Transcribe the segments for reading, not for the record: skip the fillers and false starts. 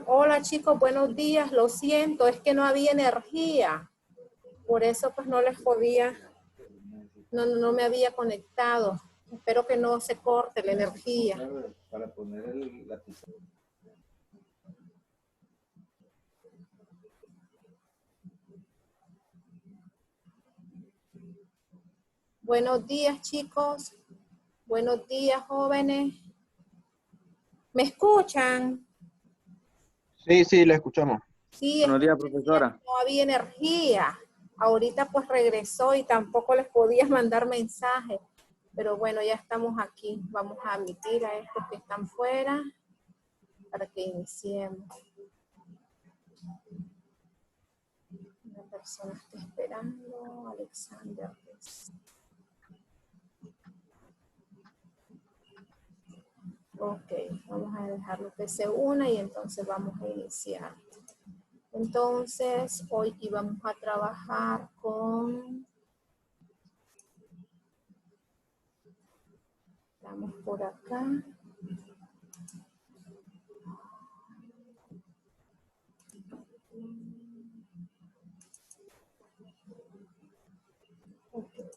Hola chicos, buenos días. Lo siento, es que no había energía. Por eso pues no les podía, no me había conectado. Espero que no se corte la energía. Para poner el lápiz. Buenos días chicos. Buenos días jóvenes. ¿Me escuchan? Sí, la escuchamos. Sí, Buenos días, profesora. no había energía. Ahorita pues regresó y tampoco les podía mandar mensaje. Pero bueno, ya estamos aquí. Vamos a admitir a estos que están fuera para que iniciemos. Una persona está esperando. Alexander. Ok, vamos a dejarlo que se una y entonces vamos a iniciar. Entonces, hoy íbamos a trabajar con... Estamos por acá. Okay.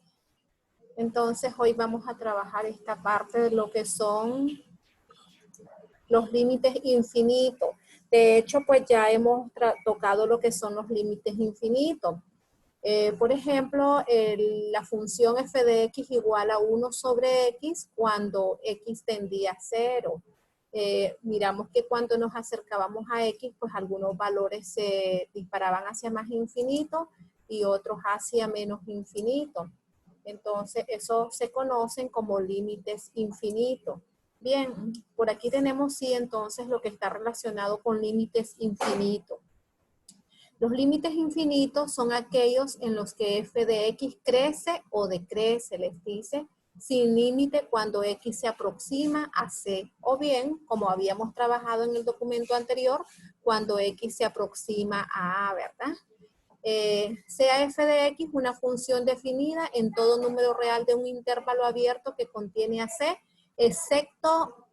Entonces, hoy vamos a trabajar esta parte de lo que son los límites infinitos. De hecho, pues ya hemos tocado lo que son los límites infinitos. Por ejemplo, la función f de x igual a 1 sobre x cuando x tendía a 0. Miramos que cuando nos acercábamos a x, pues algunos valores se disparaban hacia más infinito y otros hacia menos infinito. Entonces, eso se conocen como límites infinitos. Bien, por aquí tenemos sí entonces lo que está relacionado con límites infinitos. Los límites infinitos son aquellos en los que f de x crece o decrece, les dice, sin límite cuando x se aproxima a c, o bien, como habíamos trabajado en el documento anterior, cuando x se aproxima a a, ¿verdad? Sea f de x una función definida en todo número real de un intervalo abierto que contiene a c, excepto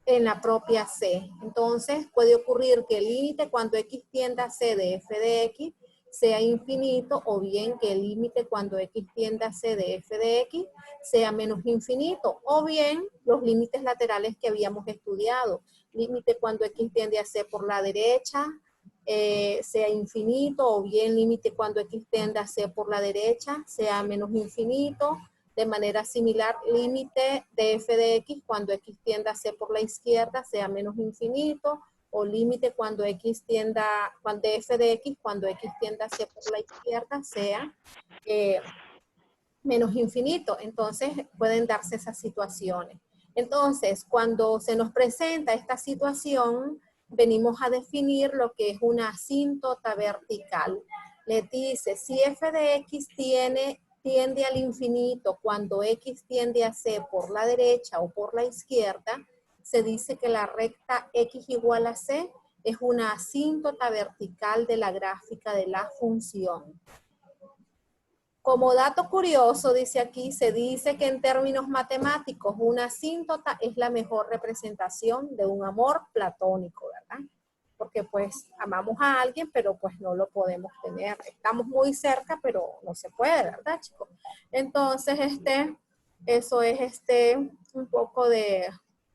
en la propia C. Entonces puede ocurrir que el límite cuando x tienda a C de f de x sea infinito, o bien que el límite cuando x tienda a C de f de x sea menos infinito, o bien los límites laterales que habíamos estudiado. Límite cuando x tiende a C por la derecha sea infinito, o bien límite cuando x tiende a C por la derecha sea menos infinito. De manera similar, límite de f de x cuando x tienda a c por la izquierda sea menos infinito, o límite cuando x tienda, cuando f de x cuando x tienda a c por la izquierda sea menos infinito. Entonces pueden darse esas situaciones. Entonces, cuando se nos presenta esta situación, venimos a definir lo que es una asíntota vertical. Les dice, si f de x tiende al infinito cuando x tiende a c por la derecha o por la izquierda, se dice que la recta x igual a c es una asíntota vertical de la gráfica de la función. Como dato curioso, dice aquí, se dice que en términos matemáticos una asíntota es la mejor representación de un amor platónico, ¿verdad? Porque pues amamos a alguien, pero pues no lo podemos tener. Estamos muy cerca, pero no se puede, ¿verdad, chicos? Entonces, eso es un poco de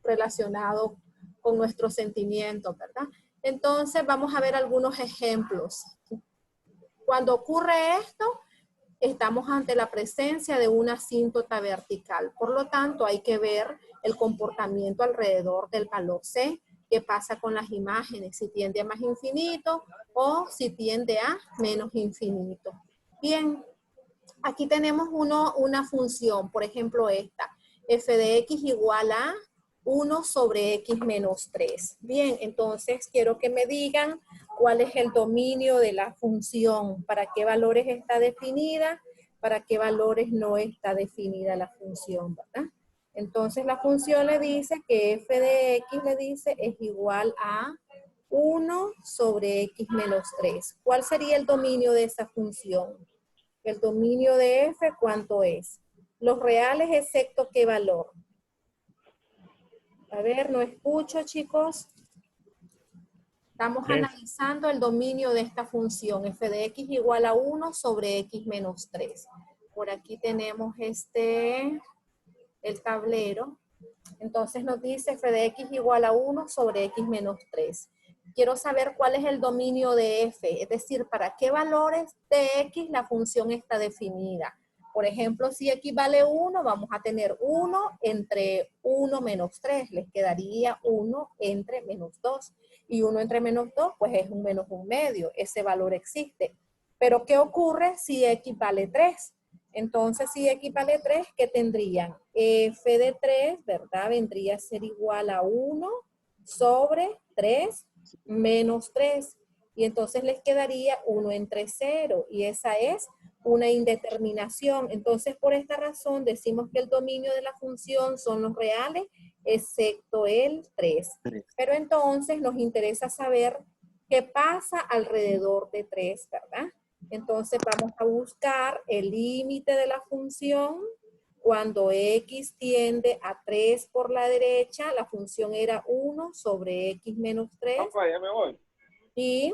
relacionado con nuestros sentimientos, ¿verdad? Entonces, vamos a ver algunos ejemplos. Cuando ocurre esto, estamos ante la presencia de una asíntota vertical. Por lo tanto, hay que ver el comportamiento alrededor del valor C. ¿Qué pasa con las imágenes? Si tiende a más infinito o si tiende a menos infinito. Bien, aquí tenemos una función, por ejemplo esta. F de x igual a 1 sobre x menos 3. Bien, entonces quiero que me digan cuál es el dominio de la función, para qué valores está definida, para qué valores no está definida la función, ¿verdad? Entonces la función le dice que f de x le dice es igual a 1 sobre x menos 3. ¿Cuál sería el dominio de esa función? El dominio de f, ¿cuánto es? Los reales excepto qué valor. A ver, no escucho, chicos. Estamos analizando el dominio de esta función, f de x igual a 1 sobre x menos 3. Por aquí tenemos el tablero. Entonces nos dice f de x igual a 1 sobre x menos 3. Quiero saber cuál es el dominio de f, es decir, para qué valores de x la función está definida. Por ejemplo, si x vale 1, vamos a tener 1 entre 1 menos 3, les quedaría 1 entre menos 2. Y 1 entre menos 2, pues es un menos un medio, ese valor existe. Pero ¿qué ocurre si x vale 3? Entonces, si x vale 3, ¿qué tendrían? F de 3, ¿verdad? Vendría a ser igual a 1 sobre 3 menos 3. Y entonces les quedaría 1 entre 0. Y esa es una indeterminación. Entonces, por esta razón, decimos que el dominio de la función son los reales, excepto el 3. Pero entonces nos interesa saber qué pasa alrededor de 3, ¿verdad? Entonces vamos a buscar el límite de la función. Cuando x tiende a 3 por la derecha, la función era 1 sobre x menos 3. Ya me voy. Y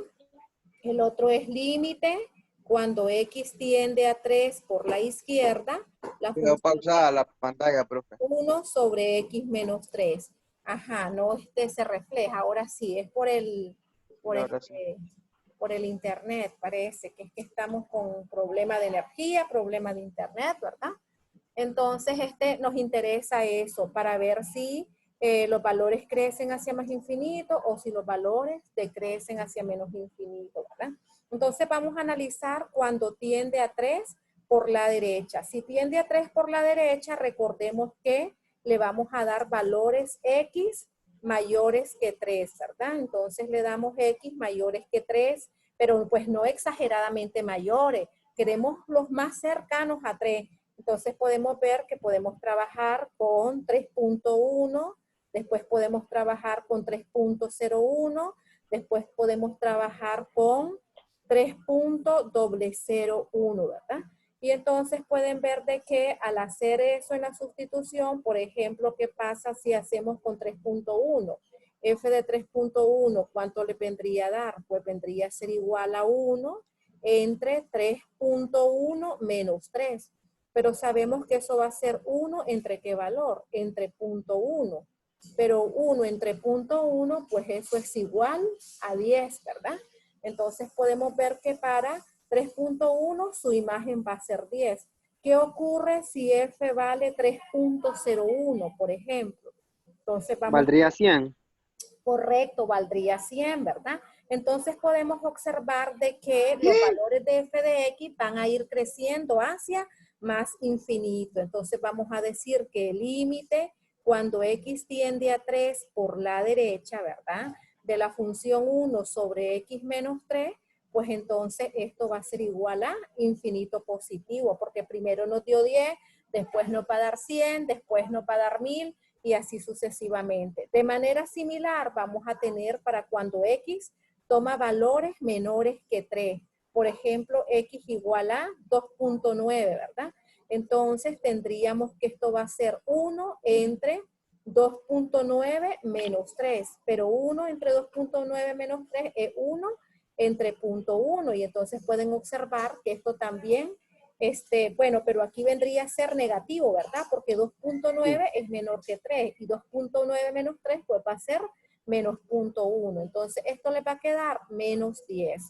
el otro es límite. Cuando x tiende a 3 por la izquierda, la Quedó función pausada la pantalla, profe. 1 sobre x menos 3. Ajá, no se refleja. Ahora sí, es por Ahora sí. por el internet, parece que es que estamos con problema de energía, problema de internet, ¿verdad? Entonces, nos interesa eso para ver si los valores crecen hacia más infinito o si los valores decrecen hacia menos infinito, ¿verdad? Entonces, vamos a analizar cuando tiende a 3 por la derecha. Si tiende a 3 por la derecha, recordemos que le vamos a dar valores x mayores que 3, ¿verdad? Entonces le damos x mayores que 3, pero pues no exageradamente mayores. Queremos los más cercanos a 3. Entonces podemos ver que podemos trabajar con 3.1, después podemos trabajar con 3.01, después podemos trabajar con 3.001, ¿verdad? Y entonces pueden ver de que al hacer eso en la sustitución, por ejemplo, ¿qué pasa si hacemos con 3.1? F de 3.1, ¿cuánto le vendría a dar? Pues vendría a ser igual a 1 entre 3.1 menos 3. Pero sabemos que eso va a ser 1 entre ¿qué valor? Entre 0.1. Pero 1 entre 0.1, pues eso es igual a 10, ¿verdad? Entonces podemos ver que para 3.1 su imagen va a ser 10. ¿Qué ocurre si f vale 3.01, por ejemplo? Entonces vamos... Valdría 100. Correcto, valdría 100, ¿verdad? Entonces podemos observar de que los valores de f de x van a ir creciendo hacia más infinito. Entonces vamos a decir que el límite cuando x tiende a 3 por la derecha, ¿verdad? De la función 1 sobre x menos 3, pues entonces esto va a ser igual a infinito positivo, porque primero nos dio 10, después nos va a dar 100, después nos va a dar 1000, y así sucesivamente. De manera similar vamos a tener para cuando x toma valores menores que 3. Por ejemplo, x igual a 2.9, ¿verdad? Entonces tendríamos que esto va a ser 1 entre 2.9 menos 3. Pero 1 entre 2.9 menos 3 es 1 entre 0.1. Y entonces pueden observar que esto también bueno, pero aquí vendría a ser negativo, ¿verdad? Porque 2.9 es menor que 3 y 2.9 menos 3 pues va a ser menos 0.1. Entonces esto le va a quedar menos 10.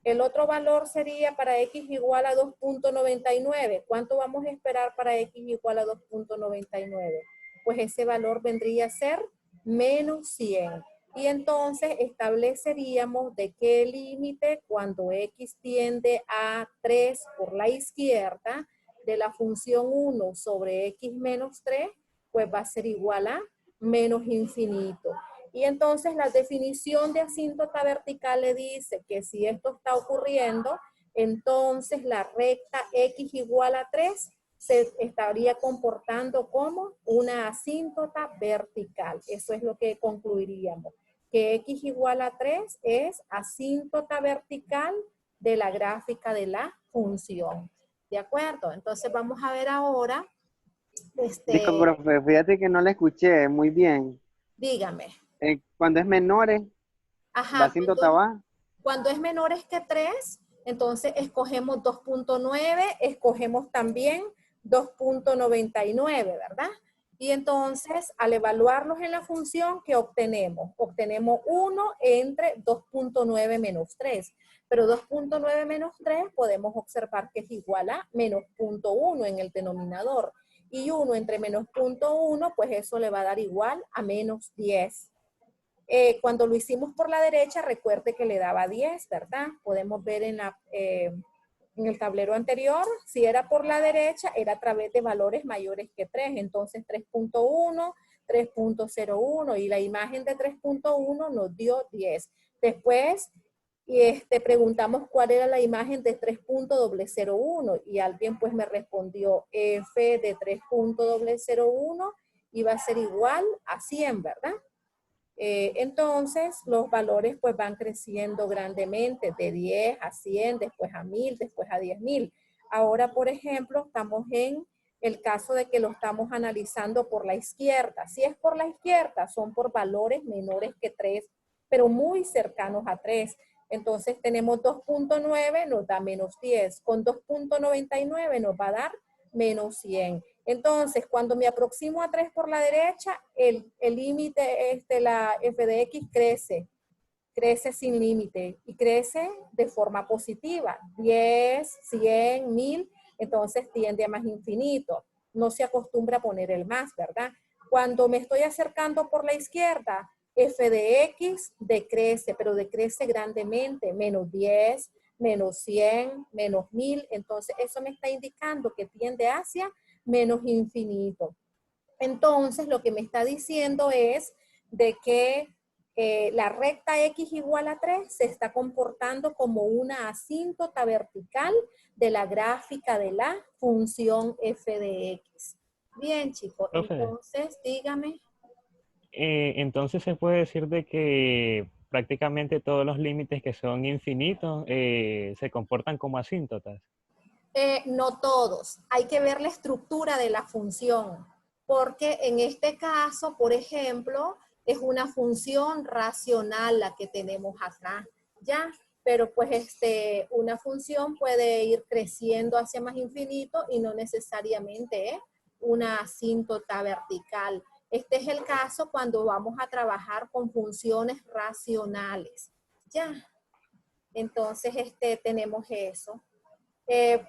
El otro valor sería para x igual a 2.99. ¿Cuánto vamos a esperar para x igual a 2.99? Pues ese valor vendría a ser menos 100. Y entonces estableceríamos de qué límite cuando x tiende a 3 por la izquierda de la función 1 sobre x menos 3, pues va a ser igual a menos infinito. Y entonces la definición de asíntota vertical le dice que si esto está ocurriendo, Entonces la recta X igual a 3 se estaría comportando como una asíntota vertical. Eso es lo que concluiríamos. Que X igual a 3 es asíntota vertical de la gráfica de la función. ¿De acuerdo? Entonces vamos a ver ahora. Disculpe, profe, fíjate que no la escuché muy bien. Dígame. Cuando es menores, la Ajá, asíntota va. cuando es menores que 3, entonces escogemos 2.9, escogemos también 2.99, ¿verdad? Y entonces, al evaluarlos en la función, ¿qué obtenemos? Obtenemos 1 entre 2.9 menos 3. Pero 2.9 menos 3 podemos observar que es igual a menos 0.1 en el denominador. Y 1 entre menos 0.1, pues eso le va a dar igual a menos 10. Cuando lo hicimos por la derecha, recuerde que le daba 10, ¿verdad? Podemos ver en el tablero anterior, si era por la derecha, era a través de valores mayores que 3. Entonces 3.1, 3.01 y la imagen de 3.1 nos dio 10. Después preguntamos cuál era la imagen de 3.001 y alguien pues me respondió f de 3.001 iba a ser igual a 100, ¿verdad? Entonces, los valores pues van creciendo grandemente de 10 a 100, después a 1000, después a 10.000. Ahora, por ejemplo, estamos en el caso de que lo estamos analizando por la izquierda. Si es por la izquierda, son por valores menores que 3, pero muy cercanos a 3. Entonces, tenemos 2.9, nos da menos 10. Con 2.99 nos va a dar menos 100. Entonces, cuando me aproximo a 3 por la derecha, el límite, la f de x crece sin límite y crece de forma positiva. 10, 100, 1000, entonces tiende a más infinito. No se acostumbra a poner el más, ¿verdad? Cuando me estoy acercando por la izquierda, f de x decrece, pero decrece grandemente, menos 10, menos 100, menos 1000. Entonces, eso me está indicando que tiende hacia menos infinito. Entonces, lo que me está diciendo es de que la recta X igual a 3 se está comportando como una asíntota vertical de la gráfica de la función f de x. Bien, chicos, Profe, entonces dígame. entonces se puede decir de que prácticamente todos los límites que son infinitos se comportan como asíntotas. No todos, hay que ver la estructura de la función, porque en este caso, por ejemplo, es una función racional la que tenemos acá, ¿ya? Pero pues una función puede ir creciendo hacia más infinito y no necesariamente es una asíntota vertical. Este es el caso cuando vamos a trabajar con funciones racionales, ¿ya? Entonces, tenemos eso. Eh,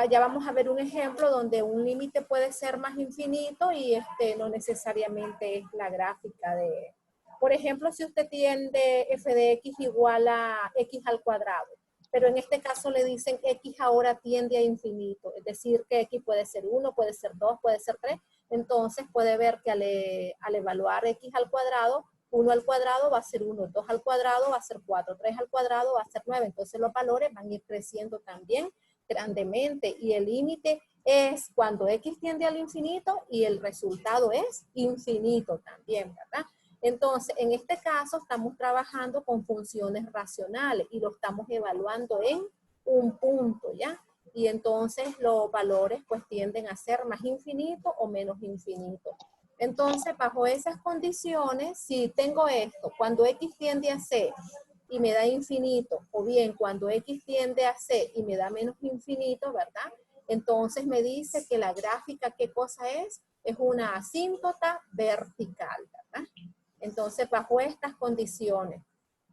ya vamos a ver un ejemplo donde un límite puede ser más infinito y no necesariamente es la gráfica de... Por ejemplo, si usted tiene f de x igual a x al cuadrado, pero en este caso le dicen x ahora tiende a infinito, es decir, que x puede ser 1, puede ser 2, puede ser 3, entonces puede ver que al evaluar x al cuadrado, 1 al cuadrado va a ser 1, 2 al cuadrado va a ser 4, 3 al cuadrado va a ser 9, entonces los valores van a ir creciendo también grandemente y el límite es cuando x tiende al infinito y el resultado es infinito también, ¿verdad? Entonces, en este caso estamos trabajando con funciones racionales y lo estamos evaluando en un punto, ¿ya? Y entonces los valores pues tienden a ser más infinito o menos infinito. Entonces, bajo esas condiciones, si tengo esto, cuando x tiende a c y me da infinito, o bien cuando x tiende a c y me da menos infinito, ¿verdad? Entonces me dice que la gráfica, ¿qué cosa es? Es una asíntota vertical, ¿verdad? Entonces, bajo estas condiciones.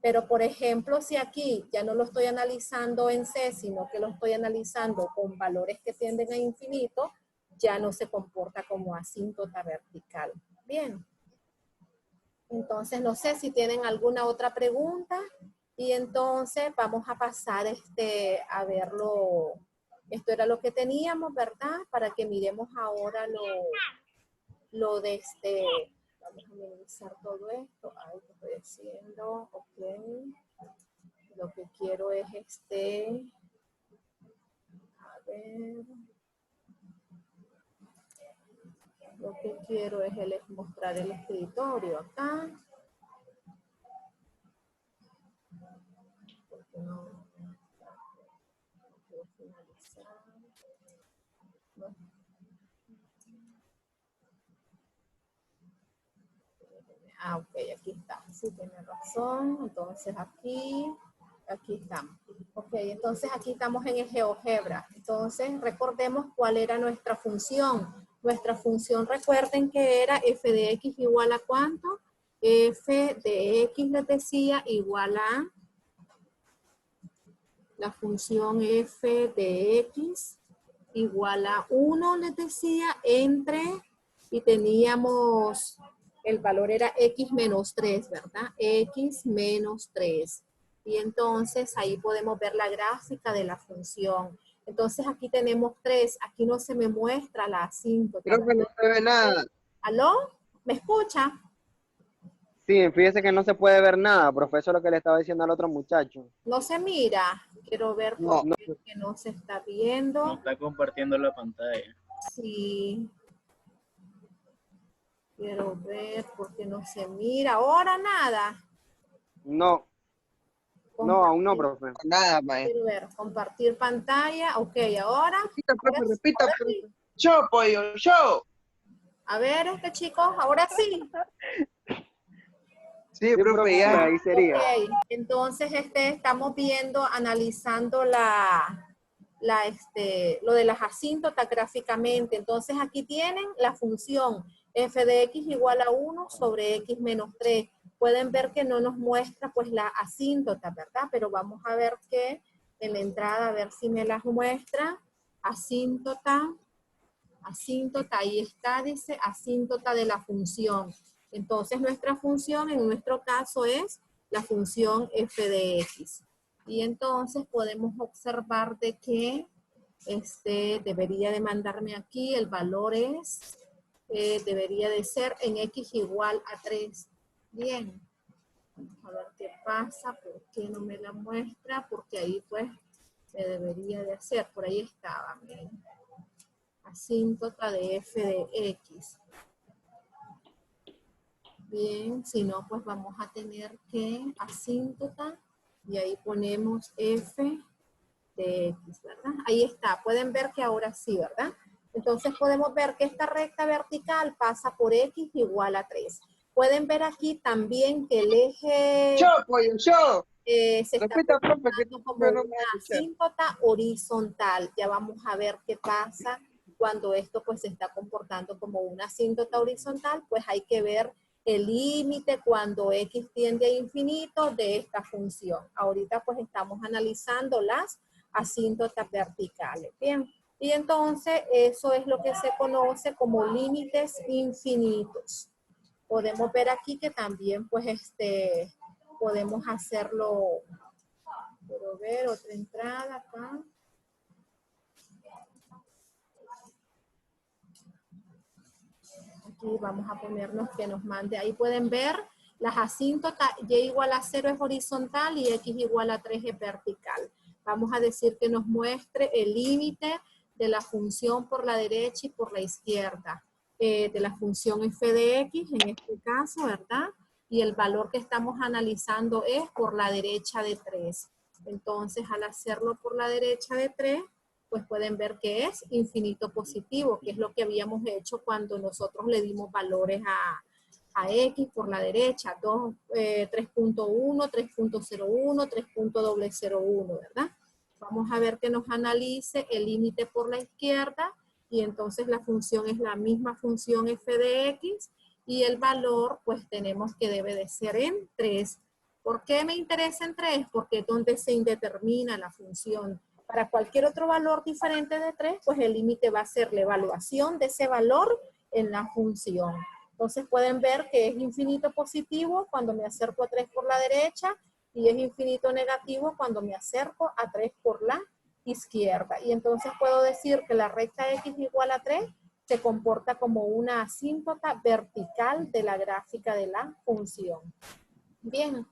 Pero, por ejemplo, si aquí ya no lo estoy analizando en C, sino que lo estoy analizando con valores que tienden a infinito, ya no se comporta como asíntota vertical. Bien. Entonces, no sé si tienen alguna otra pregunta. Y entonces vamos a pasar a verlo. Esto era lo que teníamos, ¿verdad? Para que miremos ahora lo de vamos a minimizar todo esto. Ahí te estoy diciendo, ok. Lo que quiero es ver. Lo que quiero es mostrar el escritorio acá. Porque no quiero finalizar. No. Ah, ok, aquí está. Sí, tiene razón. Entonces aquí estamos. Ok, entonces aquí estamos en el GeoGebra. Entonces recordemos cuál era nuestra función. Nuestra función, recuerden que era f de x igual a ¿cuánto? F de x les decía igual a la función f de x igual a 1 les decía entre, y teníamos, el valor era x menos 3, ¿verdad? X menos 3. Y entonces ahí podemos ver la gráfica de la función. Entonces aquí tenemos 3, aquí no se me muestra la asíntota. Creo que no se ve nada. ¿Aló? ¿Me escucha? Sí, fíjese que no se puede ver nada, profesor, lo que le estaba diciendo al otro muchacho. No se mira. Quiero ver por qué que no se está viendo. No está compartiendo la pantalla. Sí. Quiero ver por qué no se mira. Ahora nada. No, no, aún no, profe. Nada, maestro. Quiero ver. Compartir pantalla. Ok, ahora. Repita, profe, repita, ahora profe. sí. Yo, pollo, yo. A ver, chicos, ahora sí. Sí, profe, profe, ya. ahí sería. Ok, entonces estamos viendo, analizando lo de las asíntotas gráficamente. Entonces aquí tienen la función f de x igual a 1 sobre x menos 3. Pueden ver que no nos muestra pues la asíntota, ¿verdad? Pero vamos a ver que en la entrada, a ver si me las muestra. Asíntota, ahí está, dice asíntota de la función. Entonces nuestra función en nuestro caso es la función f de x. Y entonces podemos observar de que debería de mandarme aquí, el valor es, debería de ser en x igual a 3. Bien, vamos a ver qué pasa, por qué no me la muestra, porque ahí pues se debería de hacer, por ahí estaba, miren. Asíntota de f de x. Bien, si no, pues vamos a tener que asíntota y ahí ponemos f de x, ¿verdad? Ahí está, pueden ver que ahora sí, ¿verdad? Entonces podemos ver que esta recta vertical pasa por x igual a 3. Pueden ver aquí también que el eje Yo, pollo, yo. se está Repita, profe, que comportando como yo no una me voy a escuchar. asíntota horizontal. Ya vamos a ver qué pasa cuando esto pues se está comportando como una asíntota horizontal, pues hay que ver el límite cuando x tiende a infinito de esta función. Ahorita pues estamos analizando las asíntotas verticales. Bien, y entonces eso es lo que se conoce como límites infinitos. Podemos ver aquí que también pues podemos hacerlo. Quiero ver otra entrada acá. Aquí vamos a ponernos que nos mande. Ahí pueden ver las asíntotas. Y igual a 0 es horizontal y x igual a 3 es vertical. Vamos a decir que nos muestre el límite de la función por la derecha y por la izquierda. De la función f de x, en este caso, ¿verdad? Y el valor que estamos analizando es por la derecha de 3. Entonces, al hacerlo por la derecha de 3, pues pueden ver que es infinito positivo, que es lo que habíamos hecho cuando nosotros le dimos valores a x por la derecha, 3.1, 3.01, 3.001, ¿verdad? Vamos a ver que nos analice el límite por la izquierda y entonces la función es la misma función f de x y el valor pues tenemos que debe de ser en 3. ¿Por qué me interesa en 3? Porque es donde se indetermina la función. Para cualquier otro valor diferente de 3, pues el límite va a ser la evaluación de ese valor en la función. Entonces pueden ver que es infinito positivo cuando me acerco a 3 por la derecha y es infinito negativo cuando me acerco a 3 por la izquierda. Y entonces puedo decir que la recta x igual a 3 se comporta como una asíntota vertical de la gráfica de la función. Bien.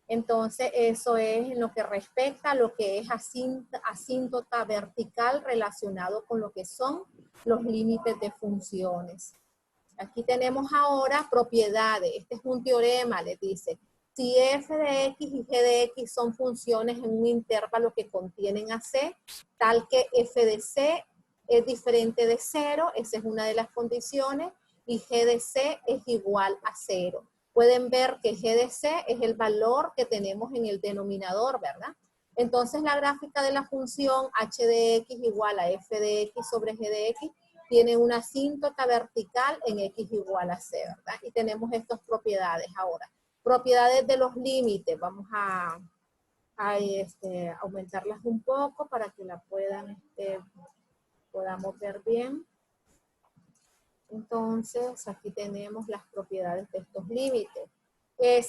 Entonces, eso es en lo que respecta a lo que es asíntota vertical relacionado con lo que son los límites de funciones. Aquí tenemos ahora propiedades. Este es un teorema, les dice. Si f de x y g de x son funciones en un intervalo que contienen a c, tal que f de c es diferente de 0, esa es una de las condiciones, y g de c es igual a 0. Pueden ver que g de c es el valor que tenemos en el denominador, ¿verdad? Entonces la gráfica de la función h de x igual a f de x sobre g de x tiene una asíntota vertical en x igual a c, ¿verdad? Y tenemos estas propiedades ahora. Propiedades de los límites, vamos a aumentarlas un poco para que la podamos ver bien. Entonces, aquí tenemos las propiedades de estos límites.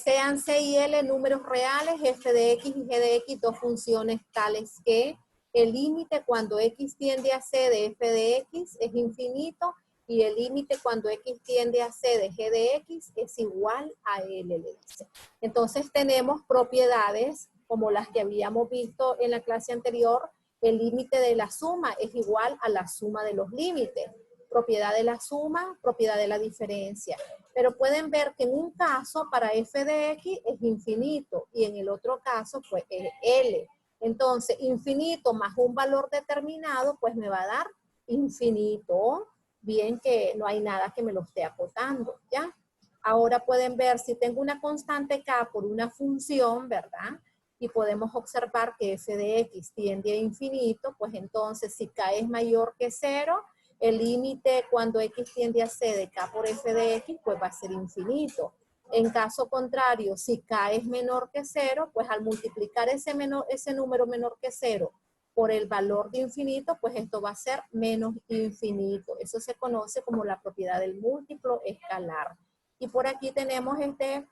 Sean C y L números reales, f de x y g de x, dos funciones tales que el límite cuando x tiende a c de f de x es infinito y el límite cuando x tiende a c de g de x es igual a L, le dice. Entonces tenemos propiedades como las que habíamos visto en la clase anterior. El límite de la suma es igual a la suma de los límites. Propiedad de la suma, propiedad de la diferencia. Pero pueden ver que en un caso para f de x es infinito y en el otro caso pues es L. Entonces infinito más un valor determinado pues me va a dar infinito. Bien que no hay nada que me lo esté acotando, ¿ya? Ahora pueden ver si tengo una constante k por una función, ¿verdad? Y podemos observar que f de x tiende a infinito, pues entonces si k es mayor que 0, el límite cuando x tiende a c de k por f de x, pues va a ser infinito. En caso contrario, si k es menor que 0, pues al multiplicar ese número menor que 0 por el valor de infinito, pues esto va a ser menos infinito. Eso se conoce como la propiedad del múltiplo escalar. Y por aquí tenemos este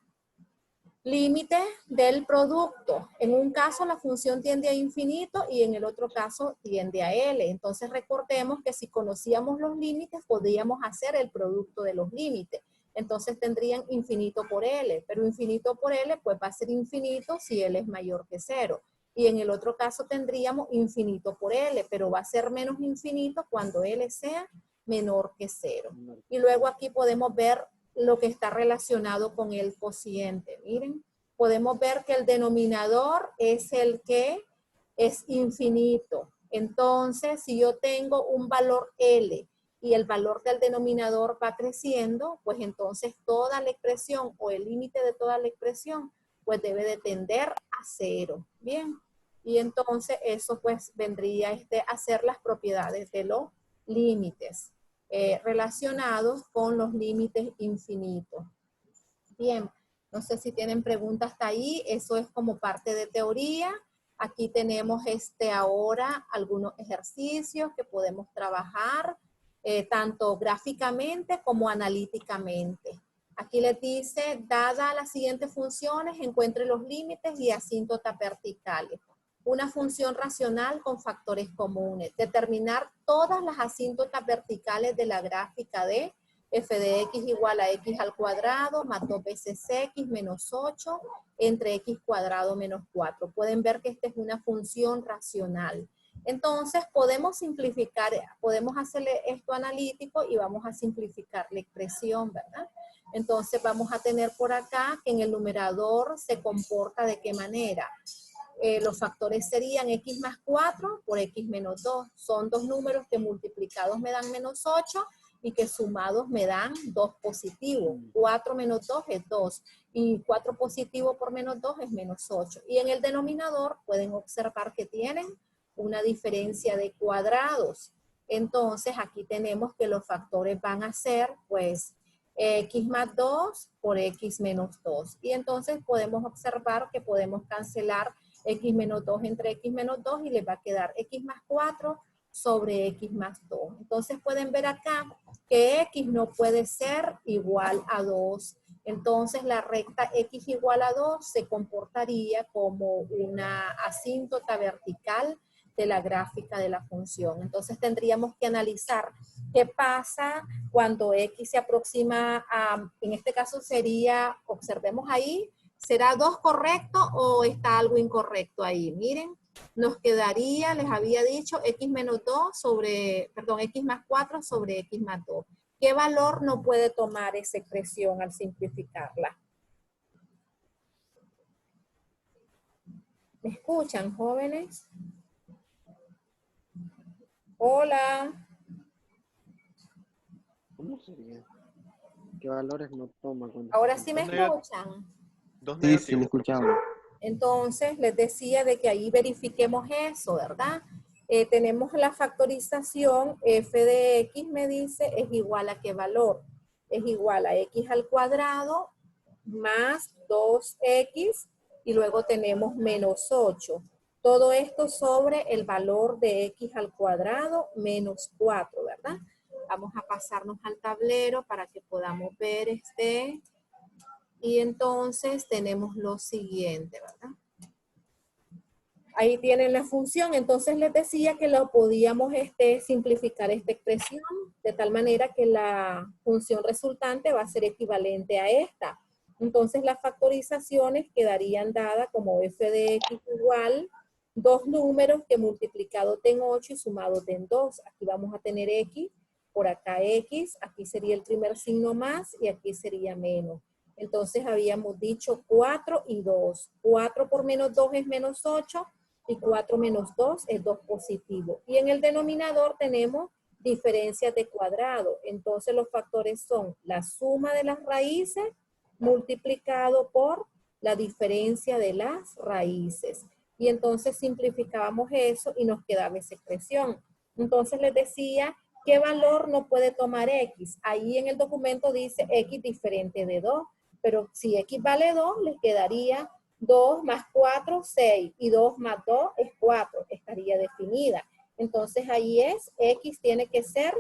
límite del producto. En un caso la función tiende a infinito y en el otro caso tiende a L. Entonces recordemos que si conocíamos los límites, podríamos hacer el producto de los límites. Entonces tendrían infinito por L, pero infinito por L pues va a ser infinito si L es mayor que 0. Y en el otro caso tendríamos infinito por L, pero va a ser menos infinito cuando L sea menor que 0. Y luego aquí podemos ver lo que está relacionado con el cociente. Miren, podemos ver que el denominador es el que es infinito. Entonces, si yo tengo un valor L y el valor del denominador va creciendo, pues entonces toda la expresión o el límite de toda la expresión pues debe de tender a 0. Bien. Y entonces eso pues vendría a ser las propiedades de los límites relacionados con los límites infinitos. Bien, no sé si tienen preguntas hasta ahí, eso es como parte de teoría. Aquí tenemos ahora algunos ejercicios que podemos trabajar tanto gráficamente como analíticamente. Aquí les dice, dada las siguientes funciones, encuentre los límites y asíntotas verticales. Una función racional con factores comunes. Determinar todas las asíntotas verticales de la gráfica de f de x igual a x al cuadrado más 2 veces x menos 8 entre x cuadrado menos 4. Pueden ver que esta es una función racional. Entonces podemos simplificar, podemos hacerle esto analítico y vamos a simplificar la expresión, ¿verdad? Entonces vamos a tener por acá que en el numerador se comporta de qué manera. Los factores serían x más 4 por x menos 2. Son dos números que multiplicados me dan menos 8 y que sumados me dan 2 positivo. 4 menos 2 es 2 y 4 positivo por menos 2 es menos 8. Y en el denominador pueden observar que tienen una diferencia de cuadrados. Entonces aquí tenemos que los factores van a ser pues x más 2 por x menos 2. Y entonces podemos observar que podemos cancelar x menos 2 entre x menos 2 y les va a quedar x más 4 sobre x más 2. Entonces pueden ver acá que x no puede ser igual a 2. Entonces la recta x igual a 2 se comportaría como una asíntota vertical de la gráfica de la función. Entonces tendríamos que analizar qué pasa cuando x se aproxima a, en este caso sería, observemos ahí, ¿Será 2 correcto o está algo incorrecto ahí? Miren, nos quedaría, les había dicho, x menos 2 sobre, perdón, x más 4 sobre x más 2. ¿Qué valor no puede tomar esa expresión al simplificarla? ¿Me escuchan, jóvenes? Hola. ¿Cómo sería? ¿Qué valores no toma? Cuando Ahora se sí me compara? escuchan. Dos Sí, sí, le negativos. escuchamos. Entonces, les decía de que ahí verifiquemos eso, ¿verdad? Tenemos la factorización, f de x me dice es igual a qué valor. Es igual a x al cuadrado más 2x y luego tenemos menos 8. Todo esto sobre el valor de x al cuadrado menos 4, ¿verdad? Vamos a pasarnos al tablero para que podamos ver este. Y entonces tenemos lo siguiente, ¿verdad? Ahí tienen la función. Entonces les decía que lo podíamos simplificar esta expresión de tal manera que la función resultante va a ser equivalente a esta. Entonces las factorizaciones quedarían dadas como f de x igual dos números que multiplicado en 8 y sumado en 2. Aquí vamos a tener x, por acá x, aquí sería el primer signo más y aquí sería menos. Entonces habíamos dicho 4 y 2. 4 por menos 2 es menos 8 y 4 menos 2 es 2 positivo. Y en el denominador tenemos diferencias de cuadrado. Entonces los factores son la suma de las raíces multiplicado por la diferencia de las raíces. Y entonces simplificábamos eso y nos quedaba esa expresión. Entonces les decía, ¿qué valor no puede tomar x? Ahí en el documento dice x diferente de 2. Pero si x vale 2, les quedaría 2 más 4, 6. Y 2 más 2 es 4. Estaría definida. Entonces ahí es, x tiene que ser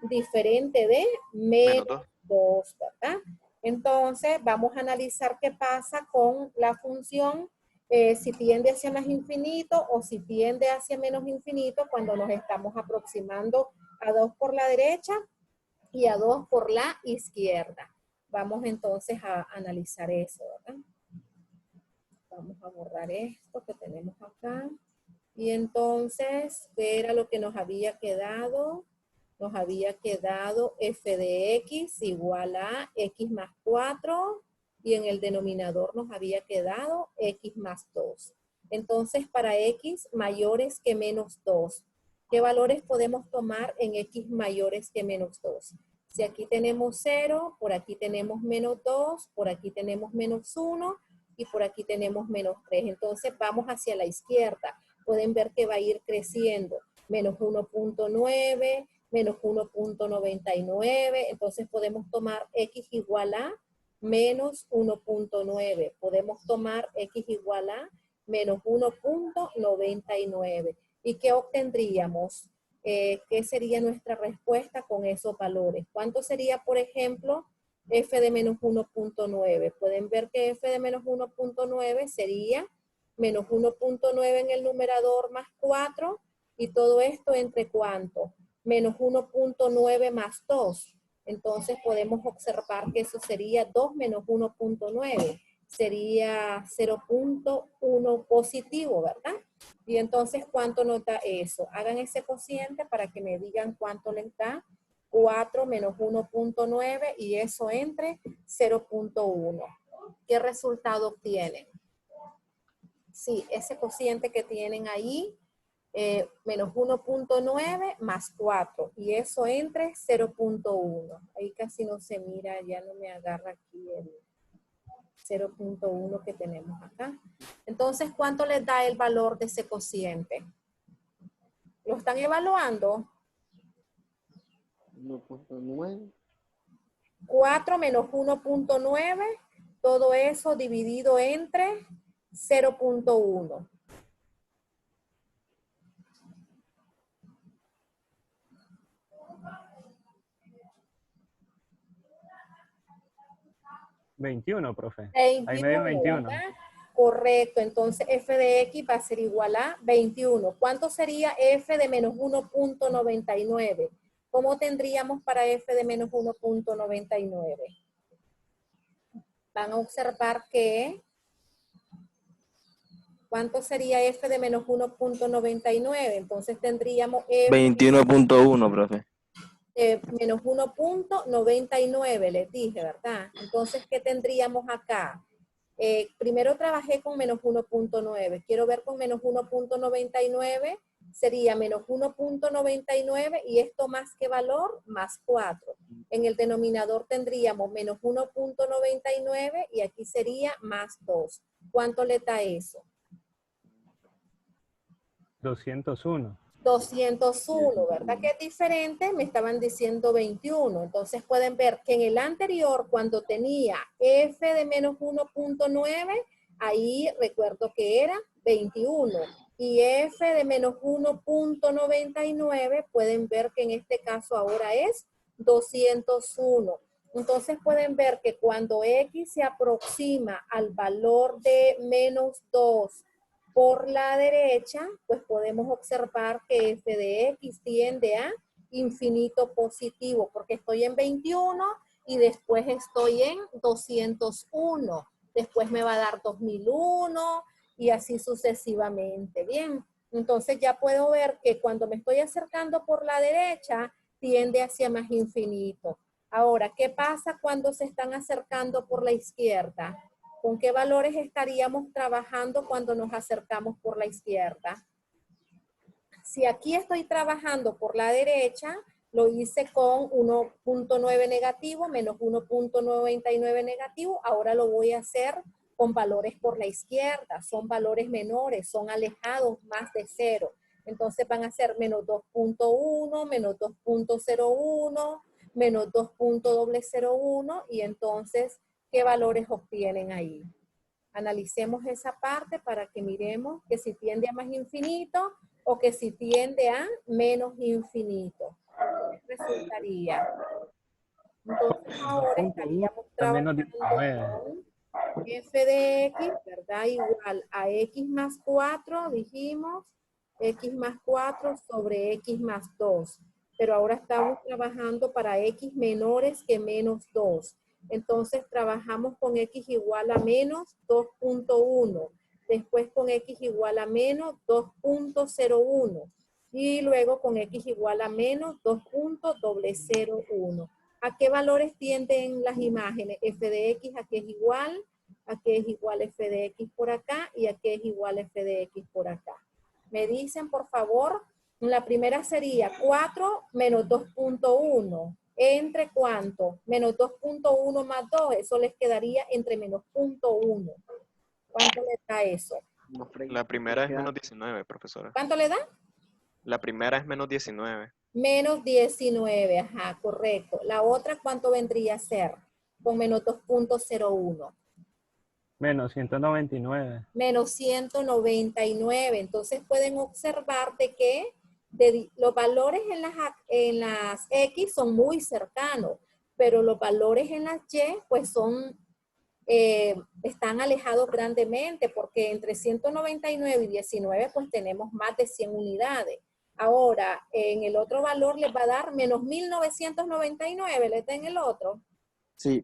diferente de menos 2, ¿verdad? Entonces vamos a analizar qué pasa con la función, si tiende hacia más infinito o si tiende hacia menos infinito cuando nos estamos aproximando a 2 por la derecha y a 2 por la izquierda. Vamos entonces a analizar eso, ¿verdad? Vamos a borrar esto que tenemos acá. Y entonces, ¿qué era lo que nos había quedado? Nos había quedado f de x igual a x más 4 y en el denominador nos había quedado x más 2. Entonces, para x mayores que menos 2, ¿qué valores podemos tomar en x mayores que menos 2? Si aquí tenemos 0, por aquí tenemos menos 2, por aquí tenemos menos 1 y por aquí tenemos menos 3. Entonces vamos hacia la izquierda. Pueden ver que va a ir creciendo. Menos 1.9, menos 1.99. Entonces podemos tomar x igual a menos 1.9. Podemos tomar x igual a menos 1.99. ¿Y qué obtendríamos? ¿Qué sería nuestra respuesta con esos valores? ¿Cuánto sería, por ejemplo, f de menos 1.9? Pueden ver que f de menos 1.9 sería menos 1.9 en el numerador más 4 y todo esto entre ¿cuánto? Menos 1.9 más 2. Entonces podemos observar que eso sería 2 menos 1.9. Sería 0.1 positivo, ¿verdad? Y entonces, ¿cuánto nos da eso? Hagan ese cociente para que me digan cuánto les da. 4 menos 1.9 y eso entre 0.1. ¿Qué resultado obtienen? Sí, ese cociente que tienen ahí, menos 1.9 más 4 y eso entre 0.1. Ahí casi no se mira, ya no me agarra aquí el 0.1 que tenemos acá. Entonces, ¿cuánto les da el valor de ese cociente? ¿Lo están evaluando? 1.9. 4 menos 1.9, todo eso dividido entre 0.1. ¿21, profe? 21, Ahí me dio 21. ¿verdad? Correcto, entonces f de x va a ser igual a 21. ¿Cuánto sería f de menos 1.99? ¿Cómo tendríamos para f de menos 1.99? Van a observar que ¿Cuánto sería f de menos 1.99? Entonces tendríamos f 21.1, profe. de menos 1.99, les dije, ¿verdad? Entonces, ¿qué tendríamos acá? Primero trabajé con menos 1.9. Quiero ver con menos 1.99. Sería menos 1.99 y esto más que valor, más 4. En el denominador tendríamos menos 1.99 y aquí sería más 2. ¿Cuánto le da eso? 201. 201, ¿verdad? Que es diferente, me estaban diciendo 21. Entonces pueden ver que en el anterior, cuando tenía f de menos 1.9, ahí recuerdo que era 21. Y f de menos 1.99, pueden ver que en este caso ahora es 201. Entonces pueden ver que cuando x se aproxima al valor de menos 2 por la derecha, pues podemos observar que f de x tiende a infinito positivo, porque estoy en 21 y después estoy en 201. Después me va a dar 2001 y así sucesivamente. Bien, entonces ya puedo ver que cuando me estoy acercando por la derecha, tiende hacia más infinito. Ahora, ¿qué pasa cuando se están acercando por la izquierda? ¿Con qué valores estaríamos trabajando cuando nos acercamos por la izquierda? Si aquí estoy trabajando por la derecha, lo hice con 1.9 negativo menos 1.99 negativo. Ahora lo voy a hacer con valores por la izquierda. Son valores menores, son alejados más de 0. Entonces van a ser menos 2.1, menos 2.01, menos 2.001 y entonces ¿qué valores obtienen ahí? Analicemos esa parte para que miremos que si tiende a más infinito o que si tiende a menos infinito. ¿Qué resultaría? Entonces ahora estaríamos trabajando con f de x, ¿verdad? Igual a x más 4, dijimos, x más 4 sobre x más 2. Pero ahora estamos trabajando para x menores que menos 2. Entonces trabajamos con x igual a menos 2.1. Después con x igual a menos 2.01. Y luego con x igual a menos 2.001. ¿A qué valores tienden las imágenes? F de x a qué es igual, a qué es igual f de x por acá y a qué es igual f de x por acá. Me dicen, por favor, la primera sería 4 menos 2.1. ¿Entre cuánto? Menos 2.1 más 2. Eso les quedaría entre menos 0.1. ¿Cuánto le da eso? La primera es menos 19, profesora. ¿Cuánto le da? La primera es menos 19. Menos 19, ajá, correcto. La otra, ¿cuánto vendría a ser? Con menos 2.01. Menos 199. Menos 199. Entonces pueden observar de que los valores en las X son muy cercanos, pero los valores en las Y pues son, están alejados grandemente porque entre 199 y 19 pues tenemos más de 100 unidades. Ahora, en el otro valor les va a dar menos 1999, ¿les da en el otro? Sí.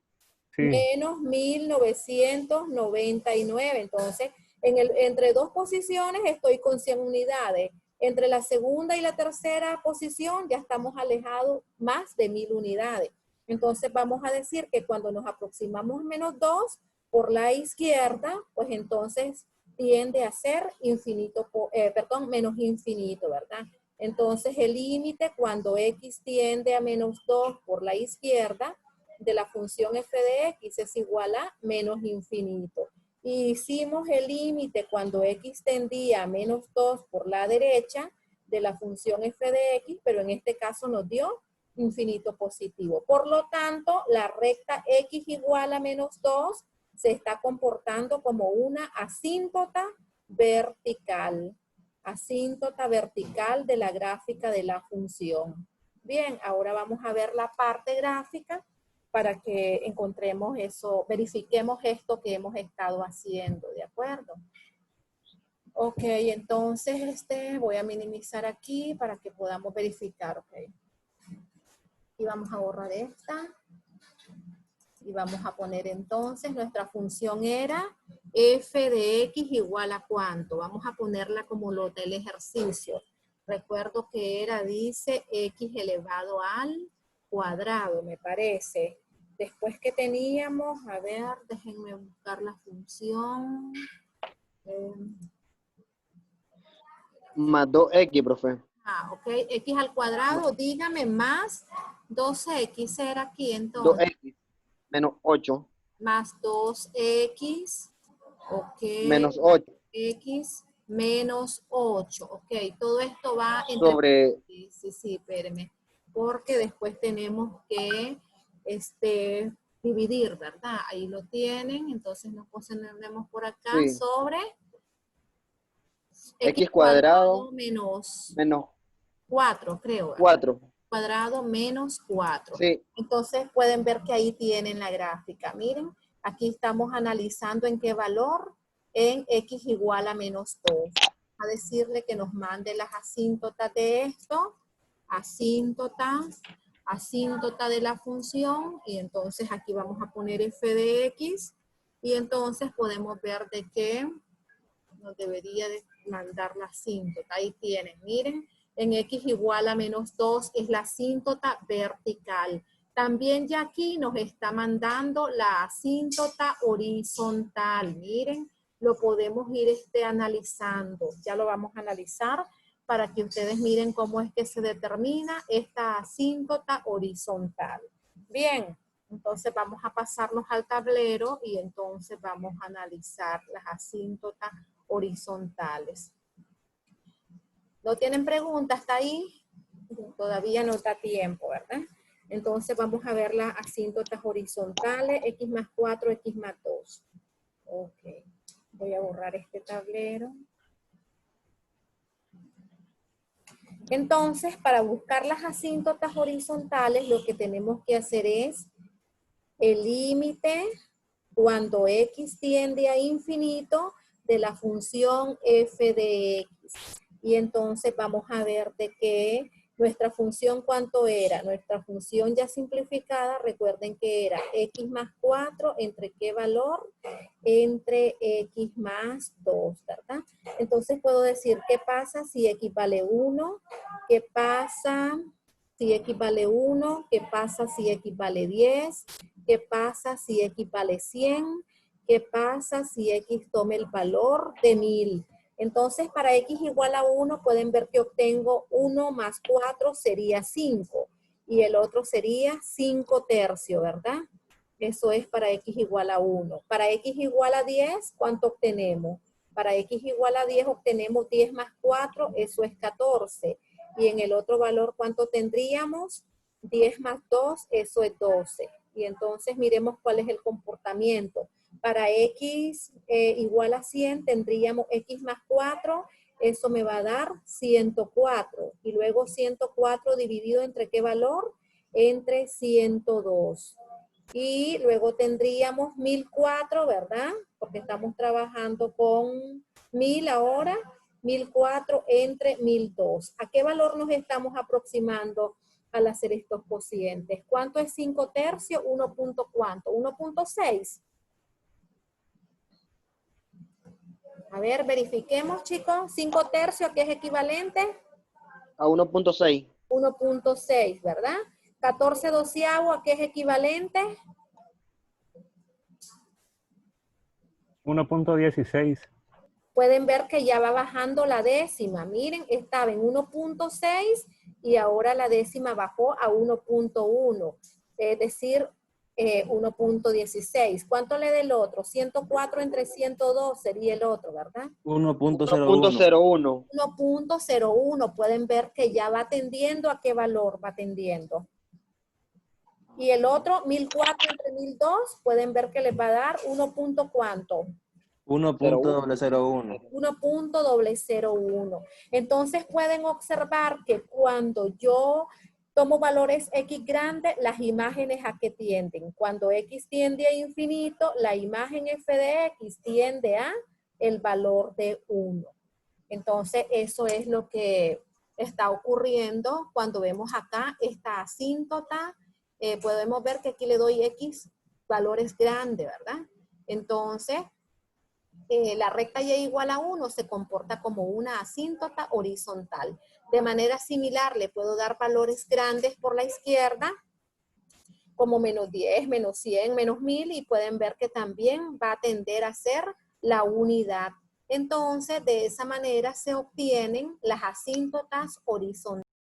Sí. Menos 1999. Entonces, entre dos posiciones estoy con 100 unidades. Entre la segunda y la tercera posición ya estamos alejados más de 1000 unidades. Entonces, vamos a decir que cuando nos aproximamos menos 2 por la izquierda, pues entonces tiende a ser infinito, menos infinito, ¿verdad? Entonces, el límite cuando x tiende a menos 2 por la izquierda de la función f de x es igual a menos infinito. Y hicimos el límite cuando x tendía a menos 2 por la derecha de la función f de x, pero en este caso nos dio infinito positivo. Por lo tanto, la recta x igual a menos 2 se está comportando como una asíntota vertical. Asíntota vertical de la gráfica de la función. Bien, ahora vamos a ver la parte gráfica para que encontremos eso, verifiquemos esto que hemos estado haciendo, ¿de acuerdo? Ok, entonces voy a minimizar aquí para que podamos verificar, ok. Y vamos a borrar esta. Y vamos a poner entonces, nuestra función era f de x igual a ¿cuánto? Vamos a ponerla como lo del ejercicio. Recuerdo que era, dice, x elevado al cuadrado, me parece. Después que teníamos, a ver, déjenme buscar la función. Más 2x, profe. Ok, x al cuadrado, dígame, más 12x era aquí entonces. 2x menos 8 Más 2x, ok. menos 8 X menos 8, ok. Todo esto va sobre... Sí, espéreme. Porque después tenemos que dividir, ¿verdad? Ahí lo tienen, entonces nos ponemos por acá Sí. sobre X cuadrado menos menos 4, creo. 4. Cuadrado menos 4. Sí. Entonces pueden ver que ahí tienen la gráfica. Miren, aquí estamos analizando en qué valor, en x igual a menos 2. A decirle que nos mande las asíntotas de esto, asíntota de la función, y entonces aquí vamos a poner f de x, y entonces podemos ver de qué nos debería de mandar la asíntota. Ahí tienen, miren. En x igual a menos 2 es la asíntota vertical. También ya aquí nos está mandando la asíntota horizontal. Miren, lo podemos ir analizando. Ya lo vamos a analizar para que ustedes miren cómo es que se determina esta asíntota horizontal. Bien, entonces vamos a pasarnos al tablero y entonces vamos a analizar las asíntotas horizontales. ¿No tienen preguntas hasta ahí? Todavía no está tiempo, ¿verdad? Entonces vamos a ver las asíntotas horizontales, x más 4, x más 2. Ok. Voy a borrar este tablero. Entonces, para buscar las asíntotas horizontales, lo que tenemos que hacer es el límite cuando x tiende a infinito de la función f de x. Y entonces vamos a ver de que nuestra función, ¿cuánto era? Nuestra función ya simplificada, recuerden que era x más 4, ¿entre qué valor? Entre x más 2, ¿verdad? Entonces puedo decir, ¿qué pasa si x vale 1? ¿Qué pasa si x vale 1? ¿Qué pasa si x vale 10? ¿Qué pasa si x vale 100? ¿Qué pasa si x toma el valor de 1000? Entonces, para x igual a 1, pueden ver que obtengo 1 más 4 sería 5. Y el otro sería 5 tercios, ¿verdad? Eso es para x igual a 1. Para x igual a 10, ¿cuánto obtenemos? Para x igual a 10 obtenemos 10 más 4, eso es 14. Y en el otro valor, ¿cuánto tendríamos? 10 más 2, eso es 12. Y entonces miremos cuál es el comportamiento. Para x igual a 100 tendríamos x más 4, eso me va a dar 104. Y luego 104 dividido entre ¿qué valor? Entre 102. Y luego tendríamos 1004, ¿verdad? Porque estamos trabajando con 1000 ahora. 1004 entre 1002. ¿A qué valor nos estamos aproximando al hacer estos cocientes? ¿Cuánto es 5 tercios? 1 punto ¿cuánto? 1.6. A ver, verifiquemos, chicos. 5 tercios, ¿qué es equivalente? A 1.6. 1.6, ¿verdad? 14 doceavos, ¿a qué es equivalente? 1.16. Pueden ver que ya va bajando la décima. Miren, estaba en 1.6 y ahora la décima bajó a 1.1. Es decir, 1.16. ¿Cuánto le da el otro? 104 entre 102 sería el otro, ¿verdad? 1.01. 1.01. Pueden ver que ya va tendiendo a qué valor va tendiendo. Y el otro, 1004 entre 1002, pueden ver que les va a dar 1. ¿Cuánto? 1.001. 1.001. Entonces pueden observar que cuando yo tomo valores x grandes, las imágenes a qué tienden. Cuando x tiende a infinito, la imagen f de x tiende a el valor de 1. Entonces eso es lo que está ocurriendo cuando vemos acá esta asíntota. Podemos ver que aquí le doy x valores grandes, ¿verdad? Entonces la recta y igual a 1 se comporta como una asíntota horizontal. De manera similar, le puedo dar valores grandes por la izquierda, como menos 10, menos 100, menos 1000, y pueden ver que también va a tender a ser la unidad. Entonces, de esa manera se obtienen las asíntotas horizontales.